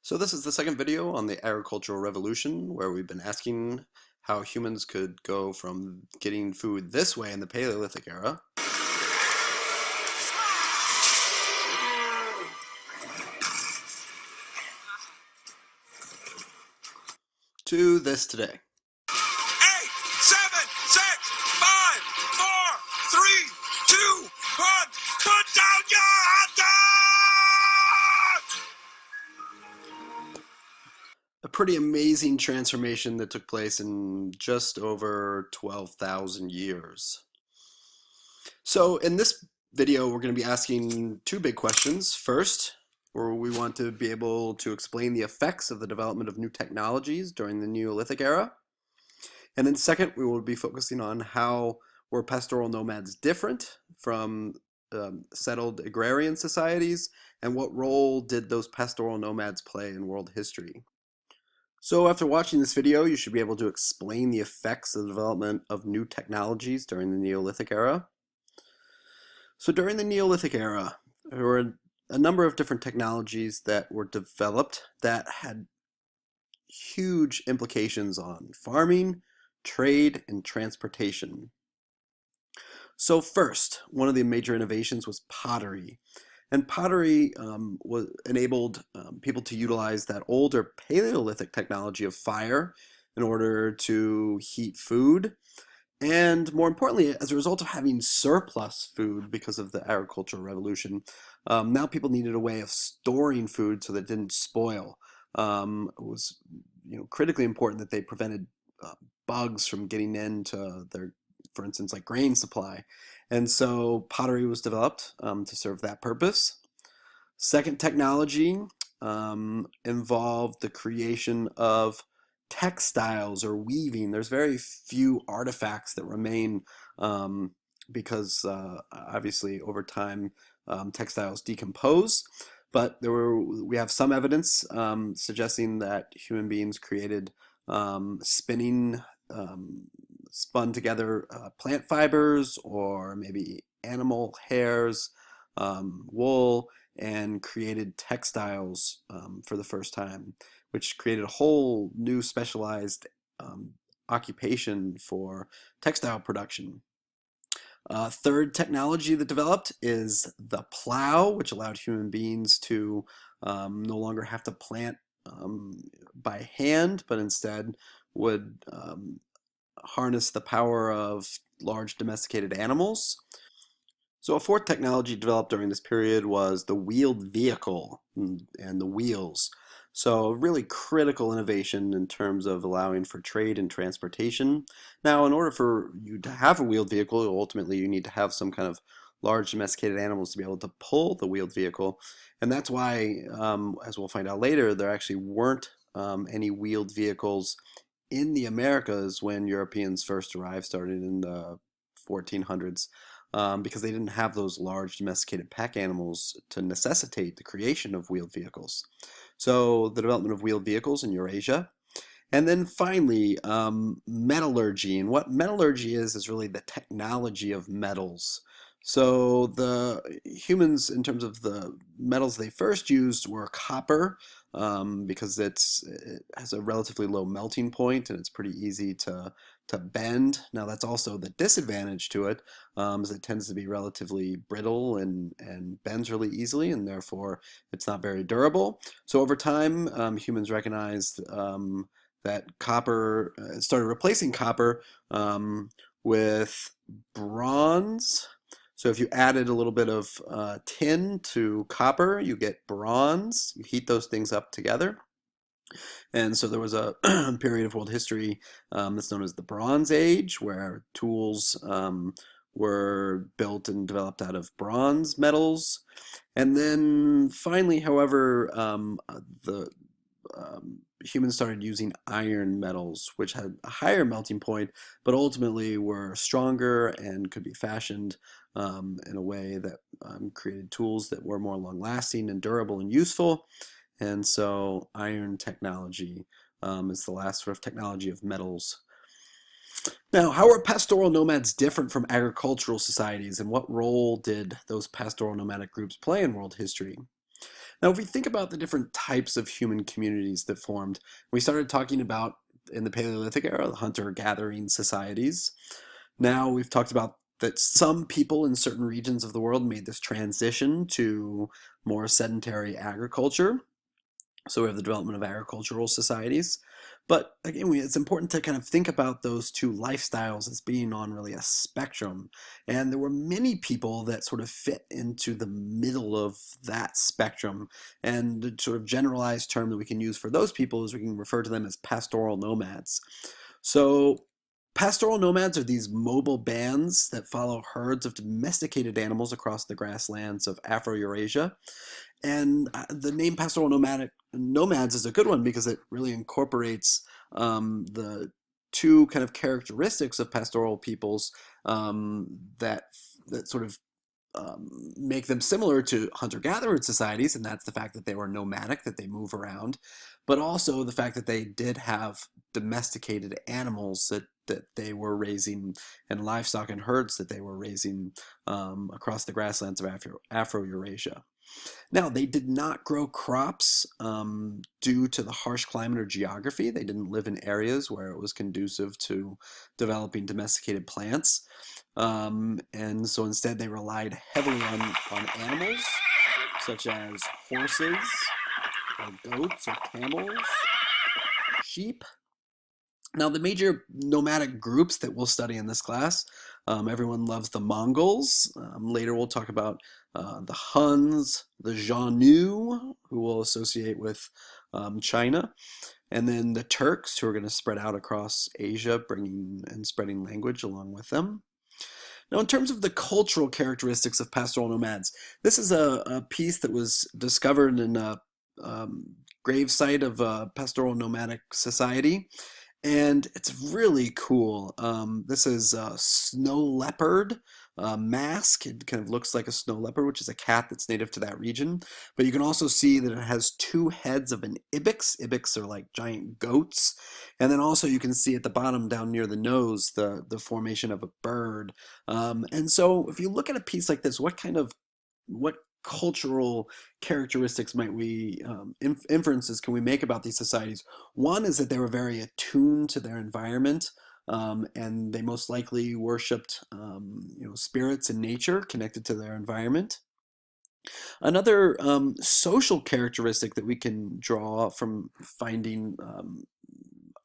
So this is the second video on the agricultural revolution, where we've been asking how humans could go from getting food this way in the Paleolithic era to this today. 8, 7, 6, 5, 4, 3, 2, 1. Put down your hot dog! A pretty amazing transformation that took place in just over 12,000 years. So in this video, we're going to be asking two big questions. First, where we want to be able to explain the effects of the development of new technologies during the Neolithic era. And then second, we will be focusing on how were pastoral nomads different from settled agrarian societies, and what role did those pastoral nomads play in world history. So after watching this video, you should be able to explain the effects of the development of new technologies during the Neolithic era. So during the Neolithic era, there were a number of different technologies that were developed that had huge implications on farming, trade, and transportation. So first, one of the major innovations was pottery. And pottery enabled people to utilize that older Paleolithic technology of fire in order to heat food. And more importantly, as a result of having surplus food because of the agricultural revolution, now people needed a way of storing food so that it didn't spoil. It was critically important that they prevented bugs from getting into their, for instance, like grain supply. And so pottery was developed to serve that purpose. Second technology involved the creation of textiles or weaving. There's very few artifacts that remain because obviously over time textiles decompose. But we have some evidence suggesting that human beings created spun together plant fibers or maybe animal hairs, wool, and created textiles for the first time, which created a whole new specialized occupation for textile production. Third technology that developed is the plow, which allowed human beings to no longer have to plant by hand, but instead would harness the power of large domesticated animals. So a fourth technology developed during this period was the wheeled vehicle and the wheels. So a really critical innovation in terms of allowing for trade and transportation. Now, in order for you to have a wheeled vehicle, ultimately you need to have some kind of large domesticated animals to be able to pull the wheeled vehicle. And that's why, as we'll find out later, there actually weren't any wheeled vehicles in the Americas when Europeans first arrived, started in the 1400s. Because they didn't have those large domesticated pack animals to necessitate the creation of wheeled vehicles. So the development of wheeled vehicles in Eurasia. And then finally, metallurgy. And what metallurgy is really the technology of metals. So the humans, in terms of the metals they first used, were copper, because it has a relatively low melting point and it's pretty easy to bend. Now that's also the disadvantage to it, is it tends to be relatively brittle and bends really easily, and therefore it's not very durable. So over time, humans recognized that copper started replacing copper with bronze. So if you added a little bit of tin to copper, you get bronze. You heat those things up together. And so there was a period of world history that's known as the Bronze Age, where tools were built and developed out of bronze metals. And then finally, however, the humans started using iron metals, which had a higher melting point, but ultimately were stronger and could be fashioned in a way that created tools that were more long-lasting and durable and useful. And so iron technology is the last sort of technology of metals. Now, how are pastoral nomads different from agricultural societies, and what role did those pastoral nomadic groups play in world history? Now, if we think about the different types of human communities that formed, we started talking about in the Paleolithic era, the hunter-gathering societies. Now we've talked about that some people in certain regions of the world made this transition to more sedentary agriculture. So we have the development of agricultural societies. But again, it's important to kind of think about those two lifestyles as being on really a spectrum. And there were many people that sort of fit into the middle of that spectrum. And the sort of generalized term that we can use for those people is we can refer to them as pastoral nomads. So pastoral nomads are these mobile bands that follow herds of domesticated animals across the grasslands of Afro-Eurasia. And the name pastoral nomads is a good one because it really incorporates the two kind of characteristics of pastoral peoples that sort of make them similar to hunter-gatherer societies, and that's the fact that they were nomadic, that they move around, but also the fact that they did have domesticated animals that they were raising and livestock and herds that they were raising across the grasslands of Afro-Eurasia. Now, they did not grow crops due to the harsh climate or geography. They didn't live in areas where it was conducive to developing domesticated plants. And so instead, they relied heavily on animals, such as horses, or goats, or camels, sheep. Now, the major nomadic groups that we'll study in this class, everyone loves the Mongols. Later, we'll talk about the Huns, the Xiongnu, who we'll associate with China, and then the Turks, who are going to spread out across Asia, bringing and spreading language along with them. Now, in terms of the cultural characteristics of pastoral nomads, this is a piece that was discovered in a grave site of a pastoral nomadic society, and it's really cool. This is a snow leopard mask. It kind of looks like a snow leopard, which is a cat that's native to that region. But you can also see that it has two heads of an ibex. Ibex are like giant goats. And then also you can see at the bottom down near the nose the formation of a bird. And so if you look at a piece like this, what cultural characteristics might we inferences can we make about these societies? One is that they were very attuned to their environment, and they most likely worshipped spirits in nature connected to their environment. Another social characteristic that we can draw from finding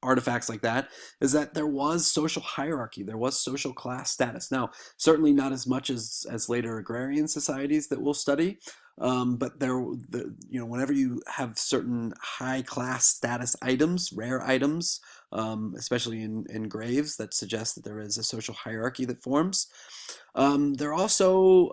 artifacts like that is that there was social hierarchy, there was social class status. Now, certainly not as much as later agrarian societies that we'll study, but whenever you have certain high class status items, rare items, especially in graves, that suggests that there is a social hierarchy that forms. They're also,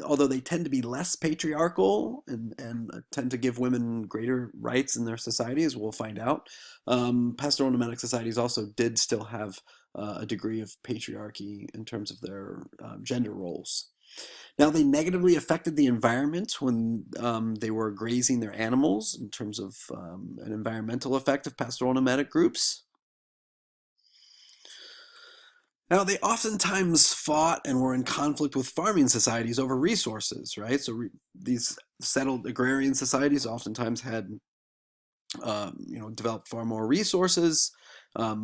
although they tend to be less patriarchal and tend to give women greater rights in their society, as we'll find out, pastoral nomadic societies also did still have a degree of patriarchy in terms of their gender roles. Now, they negatively affected the environment when they were grazing their animals in terms of an environmental effect of pastoral nomadic groups. Now, they oftentimes fought and were in conflict with farming societies over resources, right? So these settled agrarian societies oftentimes had developed far more resources,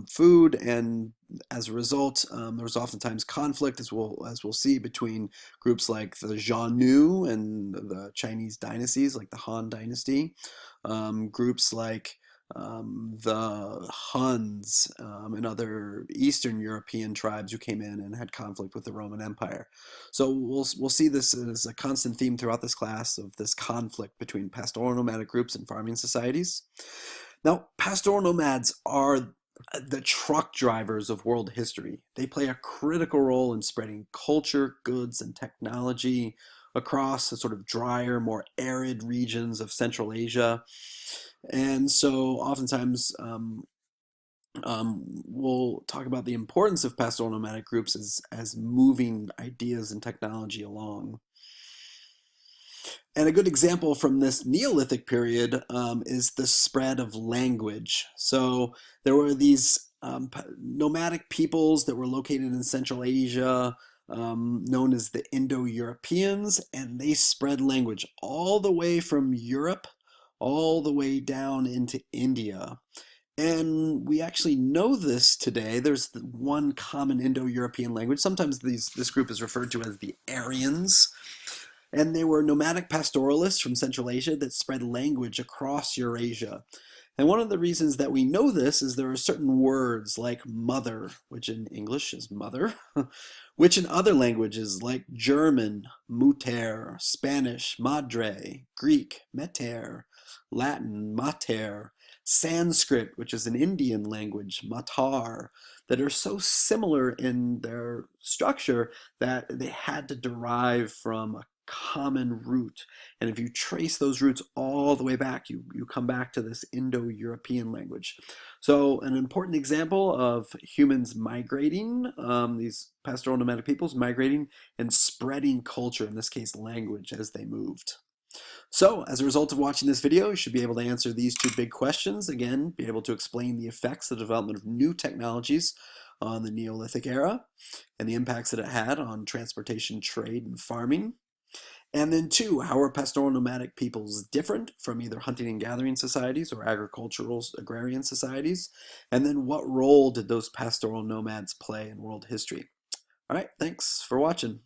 food, and as a result, there was oftentimes conflict, as we'll see, between groups like the Xiongnu and the Chinese dynasties, like the Han Dynasty, groups like the Huns and other Eastern European tribes who came in and had conflict with the Roman Empire. So we'll see this as a constant theme throughout this class of this conflict between pastoral nomadic groups and farming societies. Now, pastoral nomads are the truck drivers of world history. They play a critical role in spreading culture, goods, and technology across the sort of drier, more arid regions of Central Asia. And so oftentimes we'll talk about the importance of pastoral nomadic groups as moving ideas and technology along. And a good example from this Neolithic period is the spread of language. So there were these nomadic peoples that were located in Central Asia, known as the Indo-Europeans, and they spread language all the way from Europe all the way down into India. And we actually know this today. There's one common Indo-European language. Sometimes this group is referred to as the Aryans. And they were nomadic pastoralists from Central Asia that spread language across Eurasia. And one of the reasons that we know this is there are certain words like mother, which in English is mother, which in other languages like German, mutter, Spanish, madre, Greek, meter, Latin, mater, Sanskrit, which is an Indian language, matar, that are so similar in their structure that they had to derive from a common root. And if you trace those roots all the way back, you come back to this Indo-European language. So an important example of humans migrating, these pastoral nomadic peoples migrating and spreading culture, in this case language, as they moved. So as a result of watching this video, you should be able to answer these two big questions. Again, be able to explain the effects of the development of new technologies on the Neolithic era and the impacts that it had on transportation, trade, and farming. And then two, how are pastoral nomadic peoples different from either hunting and gathering societies or agricultural agrarian societies? And then what role did those pastoral nomads play in world history? All right, thanks for watching.